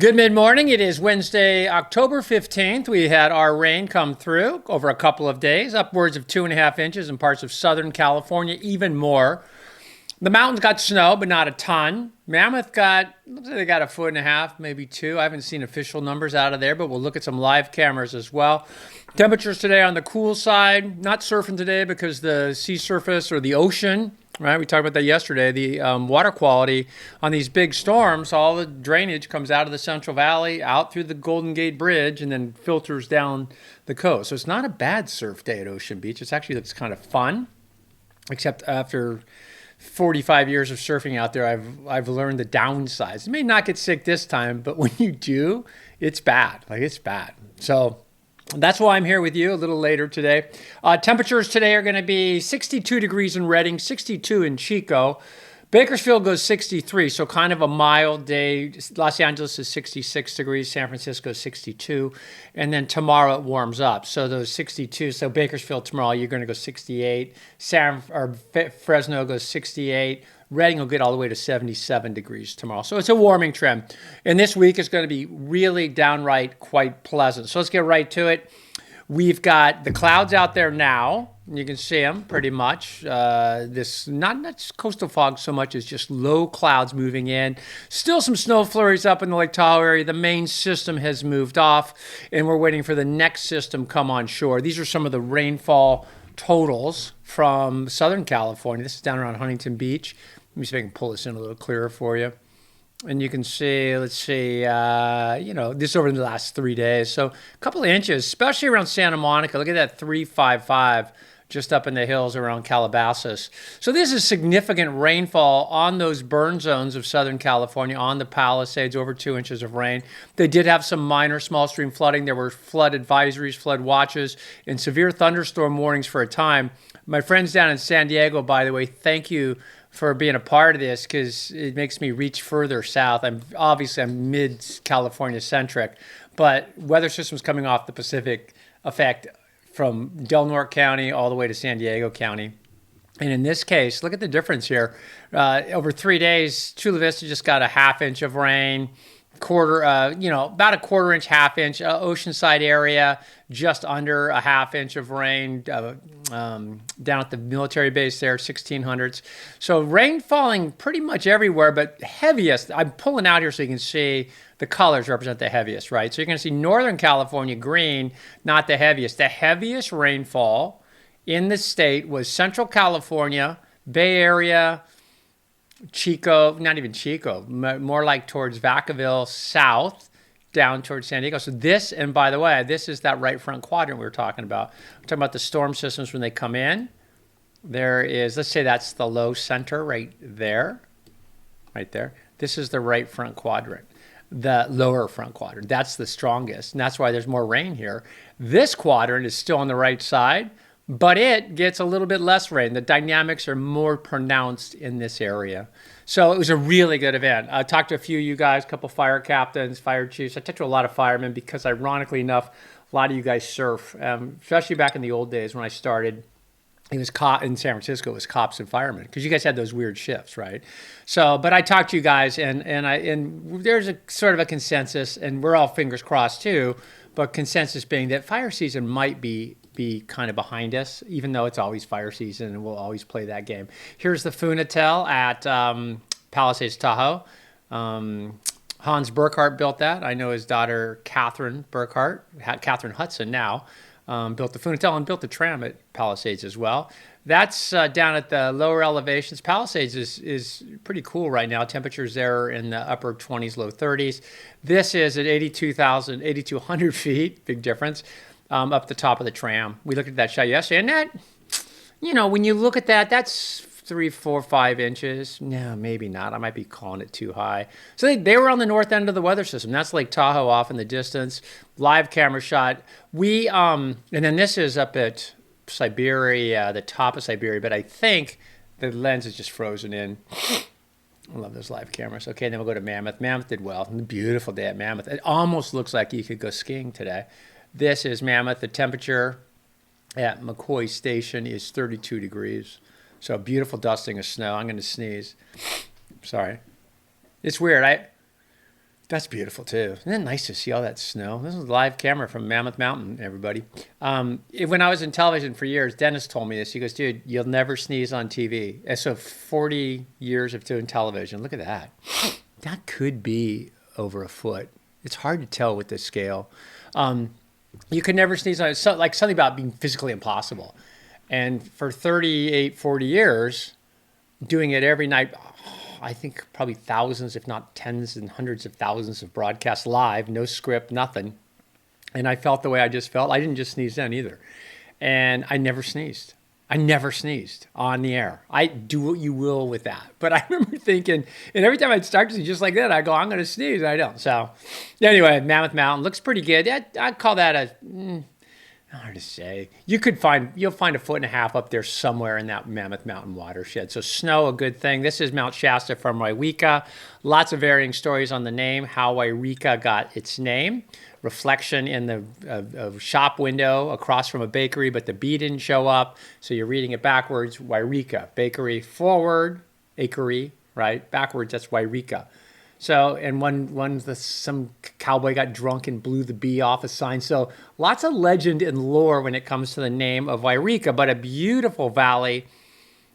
Good mid-morning. It is Wednesday, October 15th. We had our rain come through over a couple of days, upwards of 2.5 inches in parts of Southern California, even more. The mountains got snow, but not a ton. Mammoth looks like they got 1.5 feet, maybe 2. I haven't seen official numbers out of there, but we'll look at some live cameras as well. Temperatures today on the cool side. Not surfing today because the sea surface or the ocean, right? We talked about that yesterday. The water quality on these big storms, all the drainage comes out of the Central Valley, out through the Golden Gate Bridge, and then filters down the coast. So it's not a bad surf day at Ocean Beach. It actually looks kind of fun, except after 45 years of surfing out there, I've learned the downsides. You may not get sick this time, but when you do, it's bad. It's bad. So that's why I'm here with you a little later today. Temperatures today are going to be 62 degrees in Redding, 62 in Chico. Bakersfield goes 63, so kind of a mild day. Los Angeles is 66 degrees, San Francisco is 62, and then tomorrow it warms up. So those 62, so Bakersfield tomorrow, you're going to go 68. Fresno goes 68. Redding will get all the way to 77 degrees tomorrow. So it's a warming trend. And this week is going to be really downright quite pleasant. So let's get right to it. We've got the clouds out there now. You can see them pretty much. This not coastal fog so much as just low clouds moving in. Still some snow flurries up in the Lake Tahoe area. The main system has moved off, and we're waiting for the next system come on shore. These are some of the rainfall totals from Southern California. This is down around Huntington Beach. Let me see if I can pull this in a little clearer for you. And you can see, let's see, this over the last 3 days. So a couple of inches, especially around Santa Monica. Look at that 355 just up in the hills around Calabasas. So this is significant rainfall on those burn zones of Southern California, on the Palisades, over 2 inches of rain. They did have some minor small stream flooding. There were flood advisories, flood watches, and severe thunderstorm warnings for a time. My friends down in San Diego, by the way, thank you for being a part of this because it makes me reach further south. I'm mid-California centric, but weather systems coming off the Pacific affect from Del Norte County all the way to San Diego County. And in this case, look at the difference here. Over 3 days, Chula Vista just got 1/2 inch of rain. About 1/4 inch, 1/2 inch. Oceanside area, just under 1/2 inch of rain. Down at the military base there, 1600s. So rain falling pretty much everywhere, but heaviest. I'm pulling out here so you can see the colors represent the heaviest, right? So you're going to see Northern California green, not the heaviest. The heaviest rainfall in the state was Central California, Bay Area, Chico, not even Chico, more like towards Vacaville south, down towards San Diego. So this, and by the way, this is that right front quadrant we were talking about. We're talking about the storm systems when they come in. There is, let's say that's the low center right there. Right there. This is the right front quadrant. The lower front quadrant. That's the strongest, and that's why there's more rain here. This quadrant is still on the right side, but it gets a little bit less rain. The dynamics are more pronounced in this area. So it was a really good event. I talked to a few of you guys, a couple fire captains, fire chiefs. I talked to a lot of firemen because, ironically enough, a lot of you guys surf, especially back in the old days when I started. It was in San Francisco. It was cops and firemen because you guys had those weird shifts, right? So, but I talked to you guys, and there's a sort of a consensus, and we're all fingers crossed too. But consensus being that fire season might be kind of behind us, even though it's always fire season and we'll always play that game. Here's the Funatel at Palisades Tahoe. Hans Burkhardt built that. I know his daughter Catherine Burkhardt, Catherine Hudson now. Built the Funatel and built the tram at Palisades as well. That's down at the lower elevations. Palisades is pretty cool right now. Temperatures there are in the upper 20s, low 30s. This is at 8,200 feet, big difference, up the top of the tram. We looked at that shot yesterday, and that, when you look at that, that's 3, 4, 5 inches. No, maybe not. I might be calling it too high. So they were on the north end of the weather system. That's Lake Tahoe off in the distance. Live camera shot. And then this is up at Siberia, the top of Siberia, but I think the lens is just frozen in. I love those live cameras. Okay, then we'll go to Mammoth. Mammoth did well. Beautiful day at Mammoth. It almost looks like you could go skiing today. This is Mammoth. The temperature at McCoy Station is 32 degrees. So a beautiful dusting of snow. I'm going to sneeze. Sorry. It's weird. That's beautiful too. Isn't it nice to see all that snow? This is a live camera from Mammoth Mountain, everybody. When I was in television for years, Dennis told me this. He goes, dude, you'll never sneeze on TV. And so 40 years of doing television, look at that. That could be over a foot. It's hard to tell with this scale. You could never sneeze on it. So, like something about being physically impossible. And for 38, 40 years, doing it every night, I think probably thousands, if not tens and hundreds of thousands of broadcasts live, no script, nothing. And I felt the way I just felt. I didn't just sneeze then either. And I never sneezed. I never sneezed on the air. I do what you will with that. But I remember thinking, and every time I'd start to sneeze just like that, I go, I'm going to sneeze. I don't. So anyway, Mammoth Mountain looks pretty good. I'd call that a... hard to say. You'll find a foot and a half up there somewhere in that Mammoth Mountain watershed. So snow, a good thing. This is Mount Shasta from Wairika. Lots of varying stories on the name, how Wairika got its name. Reflection in the shop window across from a bakery, but the B didn't show up. So you're reading it backwards. Wairika, bakery forward, akery, right? Backwards, that's Wairika. So, and some cowboy got drunk and blew the bee off a sign. So lots of legend and lore when it comes to the name of Wairika, but a beautiful valley.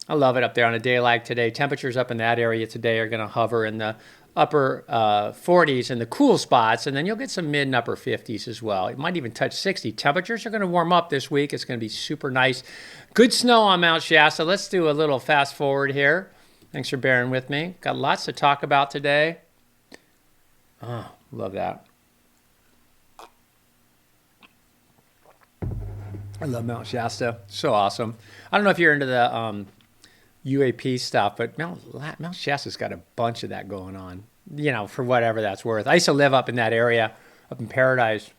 I love it up there on a day like today. Temperatures up in that area today are going to hover in the upper 40s in the cool spots, and then you'll get some mid and upper 50s as well. It might even touch 60. Temperatures are going to warm up this week. It's going to be super nice. Good snow on Mount Shasta. Let's do a little fast forward here. Thanks for bearing with me. Got lots to talk about today. Oh, love that. I love Mount Shasta. So awesome. I don't know if you're into the UAP stuff, but Mount Shasta's got a bunch of that going on, for whatever that's worth. I used to live up in that area, up in Paradise.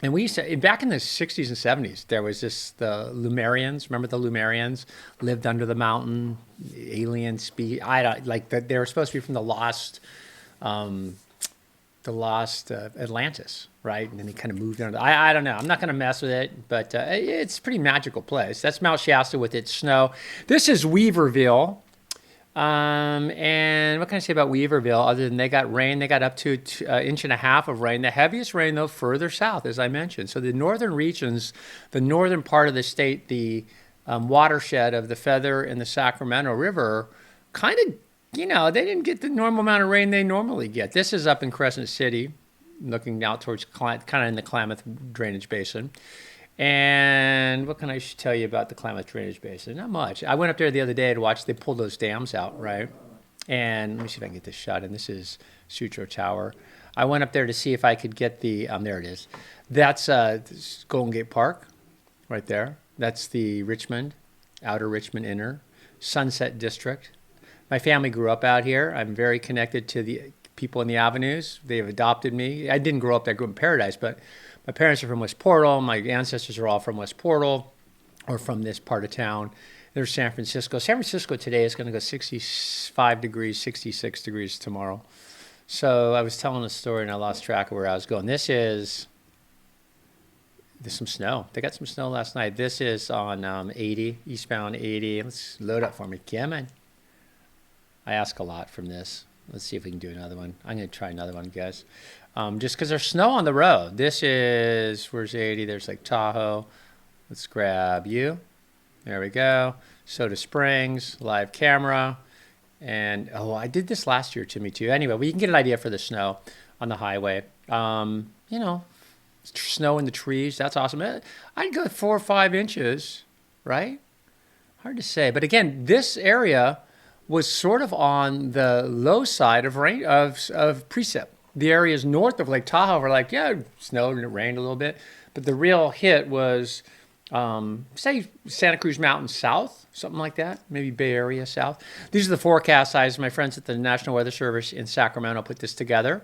And we used to, back in the 60s and 70s, there was the Lumerians. Remember the Lumerians? Lived under the mountain, alien species. They were supposed to be from the lost Atlantis, right? And then they kind of moved on. I don't know. I'm not going to mess with it, but it's a pretty magical place. That's Mount Shasta with its snow. This is Weaverville. And what can I say about Weaverville other than they got rain? They got up to an inch and a half of rain. The heaviest rain, though, further south, as I mentioned. So the northern regions, the northern part of the state, the watershed of the Feather and the Sacramento River, kind of they didn't get the normal amount of rain they normally get. This is up in Crescent City, looking out towards kind of in the Klamath Drainage Basin. And what can I tell you about the Klamath Drainage Basin? Not much. I went up there the other day to watch. They pulled those dams out, right? And let me see if I can get this shot. And this is Sutro Tower. I went up there to see if I could get the, there it is. That's Golden Gate Park right there. That's the Outer Richmond Inner, Sunset District. My family grew up out here. I'm very connected to the people in the avenues. They've adopted me. I didn't grow up there. I grew up in Paradise, but my parents are from West Portal. My ancestors are all from West Portal or from this part of town. There's San Francisco. San Francisco today is going to go 65 degrees, 66 degrees tomorrow. So I was telling a story and I lost track of where I was going. There's some snow. They got some snow last night. This is on 80, eastbound 80. Let's load up for me. Come on. I ask a lot from this. Let's see if we can do another one. I'm going to try another one, guys. Just because there's snow on the road. This is, where's 80? There's like Tahoe. Let's grab you. There we go. Soda Springs, live camera. And, I did this last year to me too. Anyway, you can get an idea for the snow on the highway. Snow in the trees. That's awesome. I'd go 4 or 5 inches, right? Hard to say. But again, this area was sort of on the low side of rain of precip. The areas north of Lake Tahoe were like, it snowed and it rained a little bit, but the real hit was, say, Santa Cruz Mountain south, something like that, maybe Bay Area south. These are the forecast sizes. My friends at the National Weather Service in Sacramento put this together.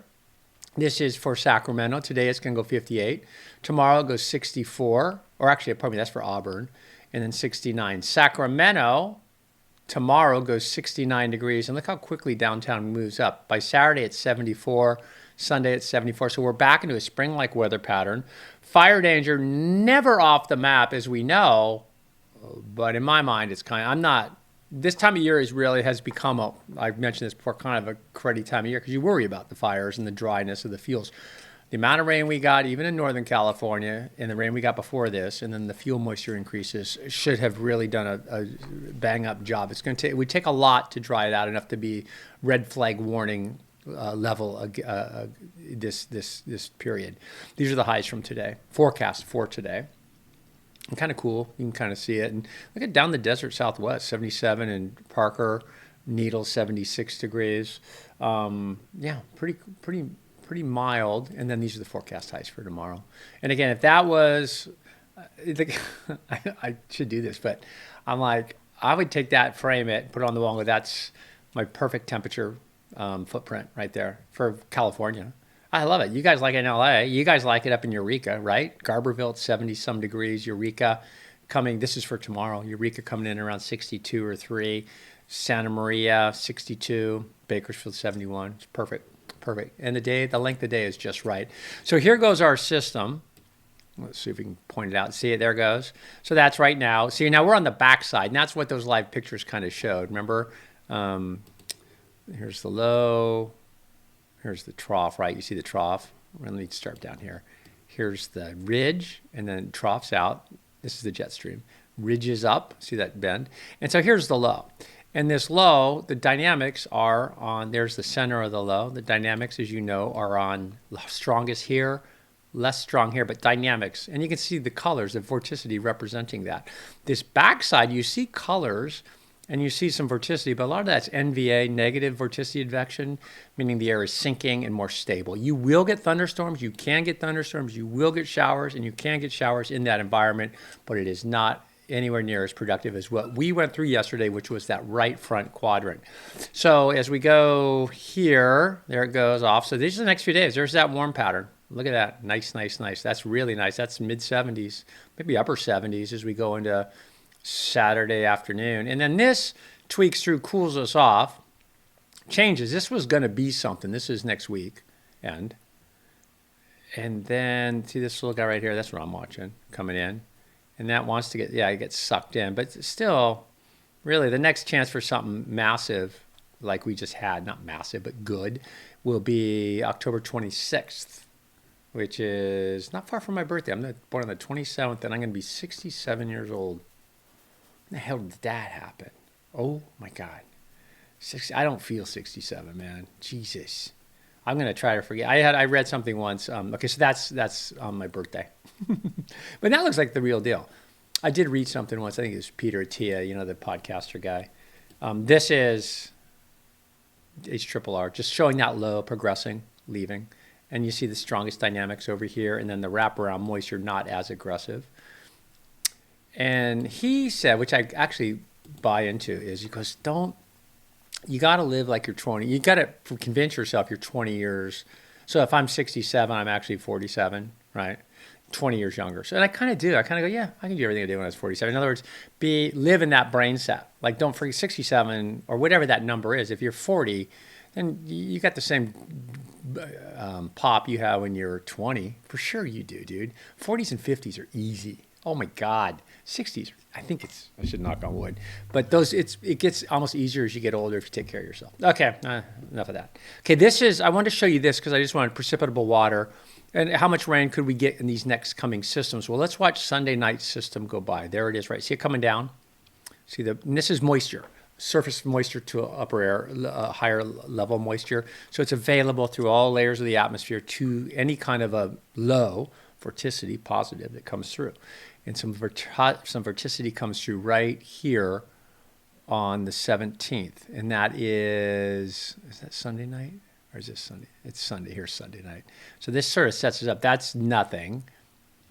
This is for Sacramento. Today it's going to go 58. Tomorrow it goes 64, or actually, pardon me, that's for Auburn, and then 69. Sacramento tomorrow goes 69 degrees, and look how quickly downtown moves up. By Saturday, it's 74. Sunday, it's 74. So we're back into a spring-like weather pattern. Fire danger, never off the map, as we know, but in my mind, it's I'm not this time of year has become I've mentioned this before, kind of a cruddy time of year because you worry about the fires and the dryness of the fuels. The amount of rain we got, even in Northern California, and the rain we got before this, and then the fuel moisture increases should have really done a bang-up job. It would take a lot to dry it out enough to be red flag warning level this period. These are the highs from today. Forecast for today. And kind of cool. You can kind of see it. And look at down the desert Southwest, 77 in Parker, Needles 76 degrees. Yeah, pretty mild. And then these are the forecast highs for tomorrow. And again, if that was, I should do this, but I'm like, I would take that, frame it, put it on the wall, and that's my perfect temperature footprint right there for California. I love it. You guys like it in LA. You guys like it up in Eureka, right? Garberville, 70 some degrees. Eureka coming, this is for tomorrow. Eureka coming in around 62 or 3. Santa Maria, 62. Bakersfield, 71. It's perfect. And the length of the day is just right. So here goes our system. Let's see if we can point it out. See it, there it goes. So that's right now. See, now we're on the backside, and that's what those live pictures kind of showed. Remember? Here's the low. Here's the trough, right? You see the trough? Let me start down here. Here's the ridge, and then troughs out. This is the jet stream. Ridge is up. See that bend? And so here's the low. And this low, the dynamics are on, there's the center of the low. The dynamics, as you know, are on strongest here, less strong here, but dynamics. And you can see the colors, the vorticity representing that. This backside, you see colors, and you see some vorticity, but a lot of that's NVA, negative vorticity advection, meaning the air is sinking and more stable. You will get thunderstorms. You can get thunderstorms. You will get showers, and you can get showers in that environment, but it is not anywhere near as productive as what we went through yesterday, which was that right front quadrant. So as we go here, there it goes off. So these are the next few days. There's that warm pattern. Look at that. Nice. That's really nice. That's mid-70s, maybe upper 70s as we go into Saturday afternoon. And then this tweaks through, cools us off, changes. This was going to be something. This is next week. And then see this little guy right here. That's what I'm watching coming in. And that wants to it gets sucked in. But still, really, the next chance for something massive, like we just had, not massive, but good, will be October 26th, which is not far from my birthday. I'm born on the 27th, and I'm going to be 67 years old. When the hell did that happen? Oh, my God. I don't feel 67, man. Jesus. I'm going to try to forget. I read something once. Okay, so that's on my birthday. But that looks like the real deal. I did read something once. I think it was Peter Attia, the podcaster guy. This is HRRR, just showing that low, progressing, leaving. And you see the strongest dynamics over here, and then the wraparound moisture not as aggressive. And he said, which I actually buy into, is he goes, you got to live like you're 20. You got to convince yourself you're 20 years. So if I'm 67, I'm actually 47, right? 20 years younger. So, and I kind of do. I kind of go, yeah, I can do everything I did when I was 47. In other words, live in that brain set. Like, don't forget 67 or whatever that number is. If you're 40, then you got the same pop you have when you're 20. For sure you do, dude. 40s and 50s are easy. Oh my God. 60s, I should knock on wood. But it gets almost easier as you get older if you take care of yourself. Okay, enough of that. Okay, I want to show you this because I just wanted precipitable water. And how much rain could we get in these next coming systems? Well, let's watch Sunday night system go by. There it is, right? See it coming down? And this is moisture, surface moisture to upper air, higher level moisture. So it's available through all layers of the atmosphere to any kind of a low vorticity, positive, that comes through. And some vorticity comes through right here on the 17th. And that is that Sunday night? Or is this Sunday? It's Sunday. Here's Sunday night. So this sort of sets us up. That's nothing,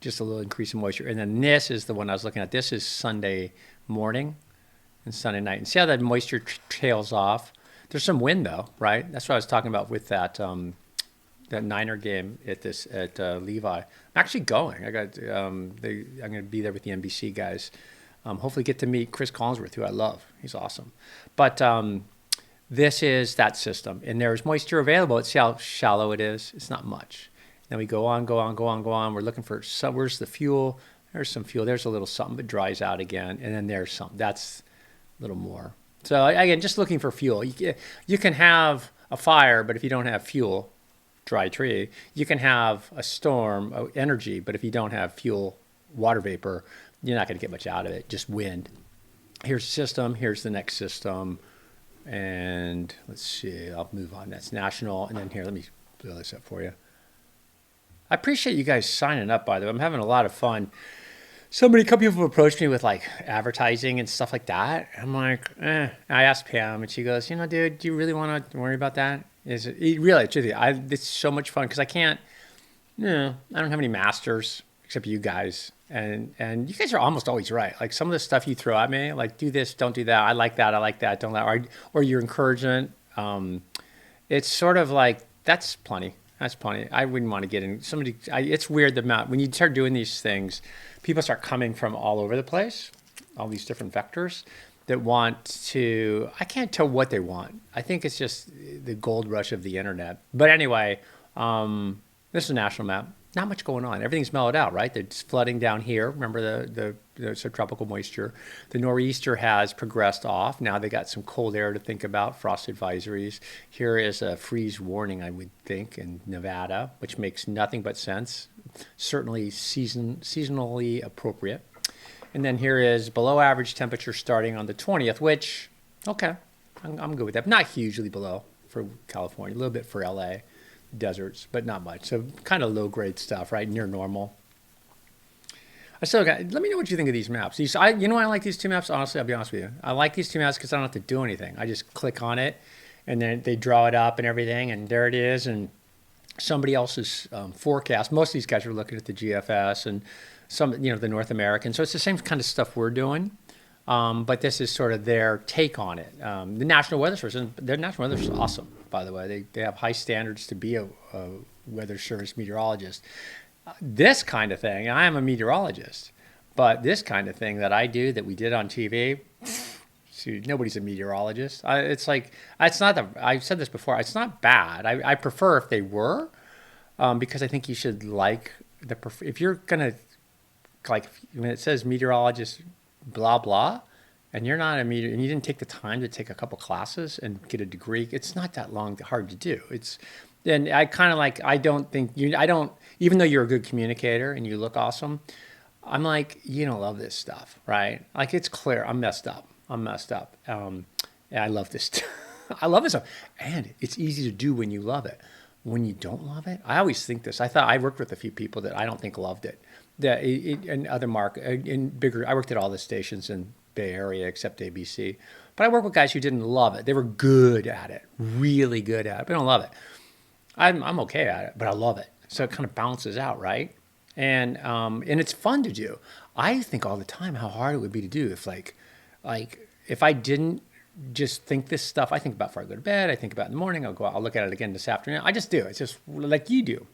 just a little increase in moisture. And then this is the one I was looking at. This is Sunday morning and Sunday night. And see how that moisture tails off? There's some wind, though, right? That's what I was talking about with that Niner game at Levi. I'm actually going. I'm going to be there with the NBC guys. Hopefully get to meet Chris Collinsworth, who I love. He's awesome. But this is that system, and there's moisture available. Let's see how shallow it is. It's not much. Then we go on. We're looking for where's the fuel? There's some fuel. There's a little something, but dries out again. And then there's something. That's a little more. So again, just looking for fuel. You can have a fire, but if you don't have fuel, dry tree. You can have a storm, energy, but if you don't have fuel, water vapor, you're not going to get much out of it. Just wind. Here's the system. Here's the next system. And let's see. I'll move on. That's national. And then here, let me blow this up for you. I appreciate you guys signing up, by the way. I'm having a lot of fun. A couple people approached me with like advertising and stuff like that. I'm like, I asked Pam, and she goes, dude, do you really want to worry about that? Is it really? It's so much fun because I can't. I don't have any masters except you guys, and you guys are almost always right. Like some of the stuff you throw at me, like do this, don't do that. I like that, don't that, or your encouragement. It's sort of like that's plenty. That's plenty. I wouldn't want to get in somebody. It's weird the amount when you start doing these things, people start coming from all over the place, all these different vectors that want to. I can't tell what they want. I think it's just the gold rush of the internet. But anyway, this is a national map. Not much going on. Everything's mellowed out, right? There's flooding down here. Remember the subtropical moisture. The nor'easter has progressed off. Now they got some cold air to think about, frost advisories. Here is a freeze warning, I would think, in Nevada, which makes nothing but sense. Certainly seasonally appropriate. And then here is below average temperature starting on the 20th, which, okay, I'm good with that. Not hugely below for California, a little bit for LA. Deserts, but not much. So kind of low grade stuff, right? Near normal. Let me know what you think of these maps. I like these two maps. Honestly, I'll be honest with you. I like these two maps because I don't have to do anything. I just click on it and then they draw it up and everything. And there it is. And somebody else's forecast. Most of these guys are looking at the GFS and some, the North American. So it's the same kind of stuff we're doing. But this is sort of their take on it. The National Weather Service, and their National Weather Service is awesome, by the way. They have high standards to be a weather service meteorologist. This kind of thing, and I am a meteorologist, but this kind of thing that I do, that we did on TV, nobody's a meteorologist. I've said this before, it's not bad. I prefer if they were, because I think you should like if you're going to, like when it says meteorologist, blah blah, and you're not a meteor and you didn't take the time to take a couple classes and get a degree, it's not that hard to do. And I kind of like, I don't, even though you're a good communicator and you look awesome, I'm like, you don't love this stuff, right? Like it's clear I'm messed up. And I love this I love this stuff, and it's easy to do when you love it. When you don't love it, I always think this. I worked with a few people that I don't think loved it. In other I worked at all the stations in Bay Area except ABC. But I worked with guys who didn't love it. They were good at it, really good at it, but I don't love it. I'm okay at it, but I love it. So it kind of balances out, right? And it's fun to do. I think all the time how hard it would be to do if I didn't just think this stuff. I think about before I go to bed. I think about it in the morning. I'll look at it again this afternoon. I just do. It's just like you do.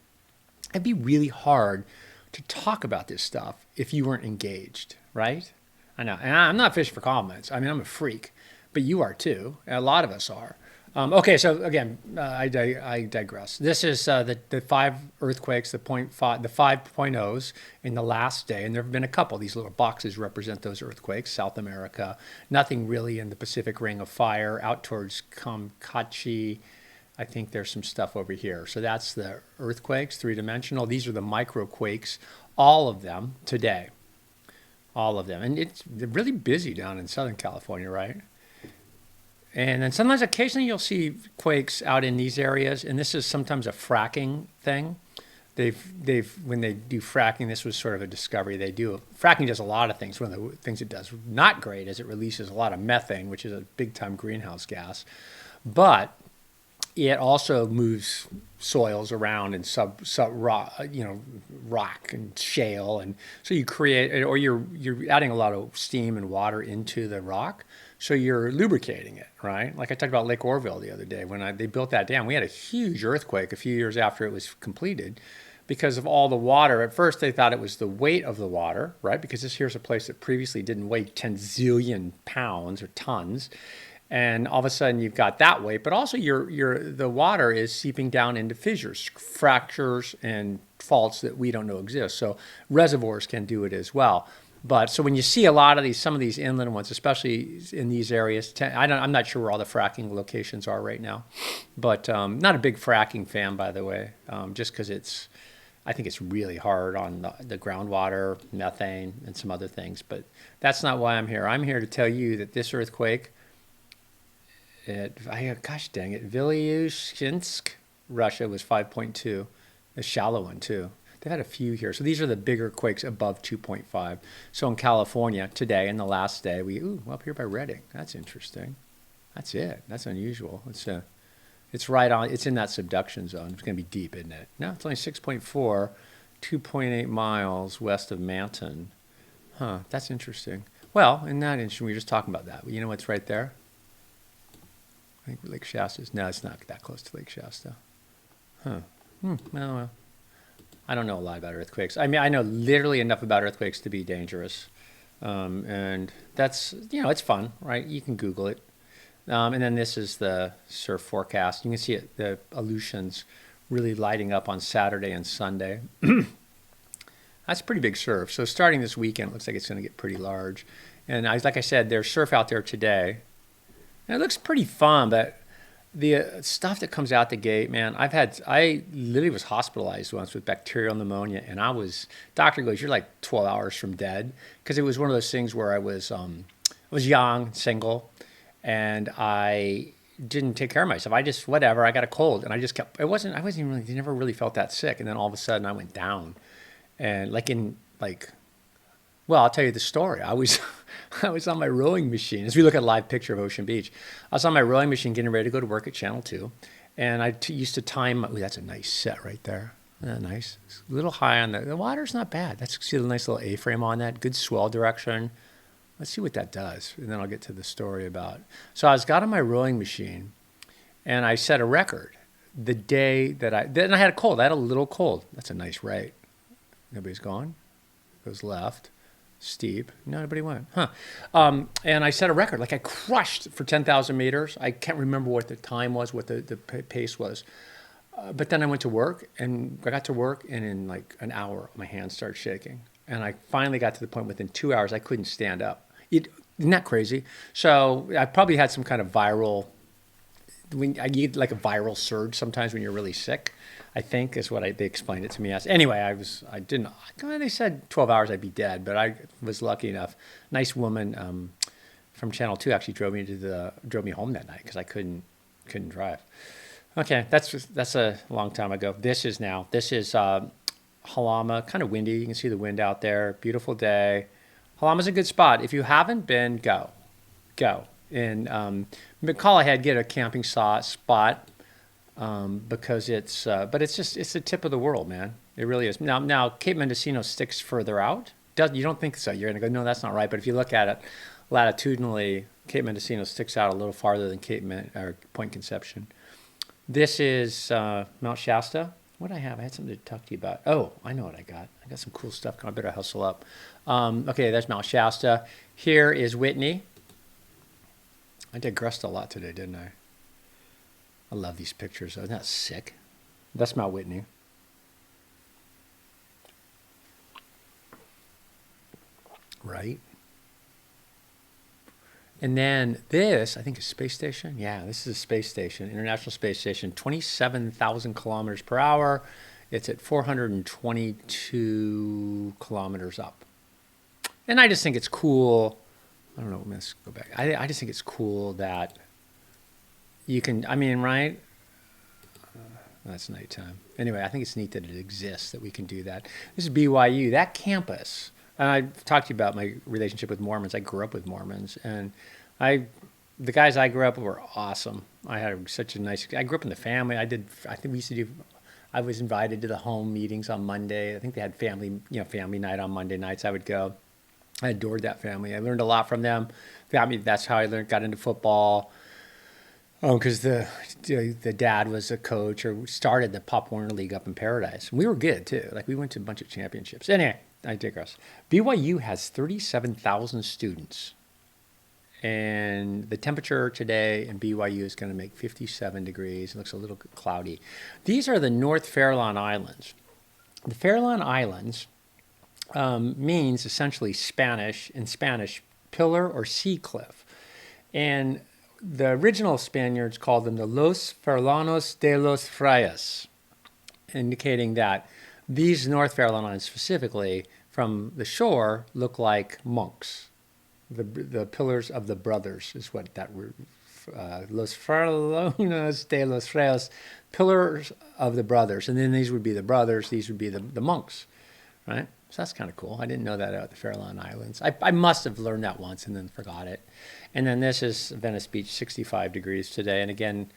It'd be really hard to talk about this stuff if you weren't engaged, right? I know. And I'm not fishing for compliments. I mean, I'm a freak, but you are too. A lot of us are. Okay, so again, I digress. This is the 5 earthquakes, the 5.0s in the last day, and there have been a couple. These little boxes represent those earthquakes. South America, nothing really in the Pacific Ring of Fire. Out towards Kamchatka, I think there's some stuff over here. So that's the earthquakes, 3-dimensional. These are the microquakes, all of them today. All of them. And it's really busy down in Southern California, right? And then sometimes, occasionally, you'll see quakes out in these areas, and this is sometimes a fracking thing. When they do fracking, this was sort of a discovery. Fracking does a lot of things. One of the things it does not great is it releases a lot of methane, which is a big-time greenhouse gas. But it also moves soils around and rock and shale, and so you create, or you're adding a lot of steam and water into the rock. So you're lubricating it, right? Like I talked about Lake Orville the other day. When they built that dam, we had a huge earthquake a few years after it was completed because of all the water. At first, they thought it was the weight of the water, right? Because here's a place that previously didn't weigh 10 zillion pounds or tons. And all of a sudden, you've got that weight. But also, the water is seeping down into fissures, fractures, and faults that we don't know exist. So reservoirs can do it as well. But so when you see a lot of these, some of these inland ones, especially in these areas, I'm not sure where all the fracking locations are right now, but not a big fracking fan, by the way, just because I think it's really hard on the groundwater, methane, and some other things. But that's not why I'm here. I'm here to tell you that this earthquake, gosh dang it, Vilyushinsk, Russia, was 5.2, a shallow one too. They've had a few here. So these are the bigger quakes above 2.5. So in California today, in the last day, up here by Redding. That's interesting. That's it. That's unusual. It's right on. It's in that subduction zone. It's going to be deep, isn't it? No, it's only 6.4, 2.8 miles west of Manton. Huh, that's interesting. Well, in that instance, we were just talking about that. You know what's right there? I think Lake Shasta is. No, it's not that close to Lake Shasta. Huh. Well. I don't know a lot about earthquakes. I mean, I know literally enough about earthquakes to be dangerous. And that's, it's fun, right? You can Google it. And then this is the surf forecast. You can see it, the Aleutians really lighting up on Saturday and Sunday. That's pretty big surf. So starting this weekend, it looks like it's going to get pretty large. And like I said, there's surf out there today. And it looks pretty fun, but the stuff that comes out the gate, man, I literally was hospitalized once with bacterial pneumonia, and doctor goes, you're like 12 hours from dead, because it was one of those things where I was young, single, and I didn't take care of myself. I just, whatever, I got a cold, and I just kept, I never really felt that sick, and then all of a sudden I went down, and well, I'll tell you the story. I was on my rowing machine. As we look at a live picture of Ocean Beach, I was on my rowing machine getting ready to go to work at Channel 2. And I used to time, that's a nice set right there. Nice. It's a little high on the water's not bad. See the nice little A-frame on that. Good swell direction. Let's see what that does. And then I'll get to the story about. So I got on my rowing machine and I set a record the day then I had a cold. I had a little cold. That's a nice right. Nobody's gone. Goes left. Steep. Nobody went. And I set a record. I crushed for 10,000 meters. I can't remember what the time was, what the pace was. But then I went to work, and I got to work, and in an hour, my hands started shaking. And I finally got to the point within 2 hours, I couldn't stand up. Isn't that crazy? So I probably had some kind of viral, I get a viral surge sometimes when you're really sick, I think is what they explained it to me as. Anyway, they said 12 hours I'd be dead, but I was lucky enough. Nice woman from Channel 2 actually drove me home that night because I couldn't drive. Okay, that's a long time ago. This is Halama, kind of windy. You can see the wind out there. Beautiful day. Halama's a good spot. If you haven't been, go. And call ahead, get a camping spot. Because it's the tip of the world, man. It really is. Now Cape Mendocino sticks further out. You don't think so. You're going to go, no, that's not right. But if you look at it latitudinally, Cape Mendocino sticks out a little farther than Point Conception. This is Mount Shasta. What did I have? I had something to talk to you about. Oh, I know what I got. I got some cool stuff. I better hustle up. Okay, there's Mount Shasta. Here is Whitney. I digressed a lot today, didn't I? I love these pictures. Isn't that sick? That's Mount Whitney. Right? And then this, I think, is Space Station. Yeah, this is a space station, International Space Station, 27,000 kilometers per hour. It's at 422 kilometers up. And I just think it's cool. I don't know. Let's go back. I just think it's cool that you can, right? That's nighttime. Anyway, I think it's neat that it exists, that we can do that. This is BYU, that campus. And I've talked to you about my relationship with Mormons. I grew up with Mormons. And the guys I grew up with were awesome. I had I grew up in the family. I was invited to the home meetings on Monday. I think they had family night on Monday nights. I would go. I adored that family. I learned a lot from them. That's how I got into football. Because the dad was a coach or started the Pop Warner League up in Paradise. And we were good, too. We went to a bunch of championships. Anyway, I digress. BYU has 37,000 students. And the temperature today in BYU is going to make 57 degrees. It looks a little cloudy. These are the North Farallon Islands. The Farallon Islands means essentially in Spanish, pillar or sea cliff. And the original Spaniards called them the Los Farolanos de los Frailes, indicating that these North Farallones specifically from the shore look like monks. The pillars of the brothers is what that word, Los Farolones de los Frailes, pillars of the brothers. And then these would be the brothers, these would be the monks, right? So that's kind of cool. I didn't know that about the Farallon Islands. I must have learned that once and then forgot it. And then this is Venice Beach, 65 degrees today. And again,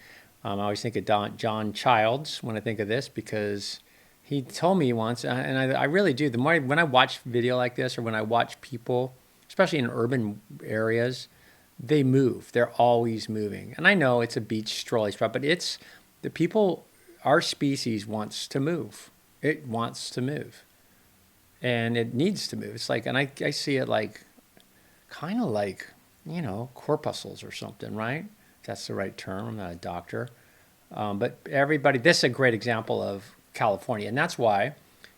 I always think of John Childs when I think of this because he told me once, and I really do, the more when I watch video like this or when I watch people, especially in urban areas, they move. They're always moving. And I know it's a beach strolling spot, but it's the people, our species wants to move. It wants to move. And it needs to move. It's like, and I see it like, kind of like, corpuscles or something, right? If that's the right term. I'm not a doctor. But everybody, this is a great example of California. And that's why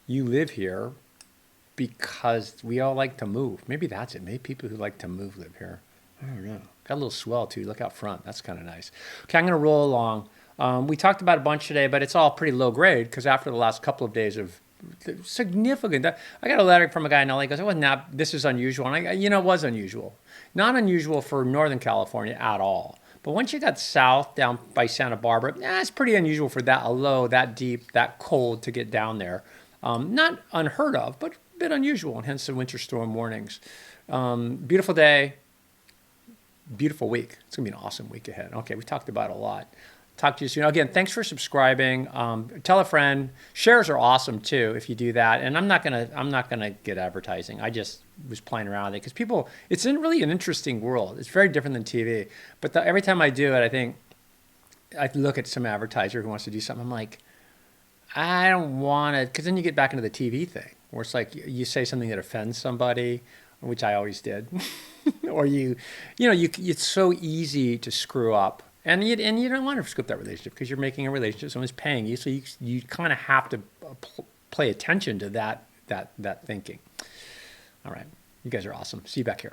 you live here, because we all like to move. Maybe that's it. Maybe people who like to move live here. I don't know. Got a little swell too. Look out front. That's kind of nice. Okay, I'm going to roll along. We talked about a bunch today, but it's all pretty low grade because after the last couple of days of significant. I got a letter from a guy in LA. He goes, "Oh, this is unusual." And it was unusual. Not unusual for Northern California at all. But once you got south down by Santa Barbara, it's pretty unusual for that low, that deep, that cold to get down there. Not unheard of, but a bit unusual, and hence the winter storm warnings. Beautiful day, beautiful week. It's going to be an awesome week ahead. Okay, we talked about it a lot. Talk to you soon. Again, thanks for subscribing. Tell a friend. Shares are awesome too if you do that. And I'm not gonna get advertising. I just was playing around with it because it's really an interesting world. It's very different than TV. But every time I do it, I look at some advertiser who wants to do something. I'm like, I don't want to, because then you get back into the TV thing where it's like you say something that offends somebody, which I always did, or it's so easy to screw up. And you don't want to screw up that relationship because you're making a relationship. Someone's paying you, so you kind of have to pay attention to that thinking. All right, you guys are awesome. See you back here.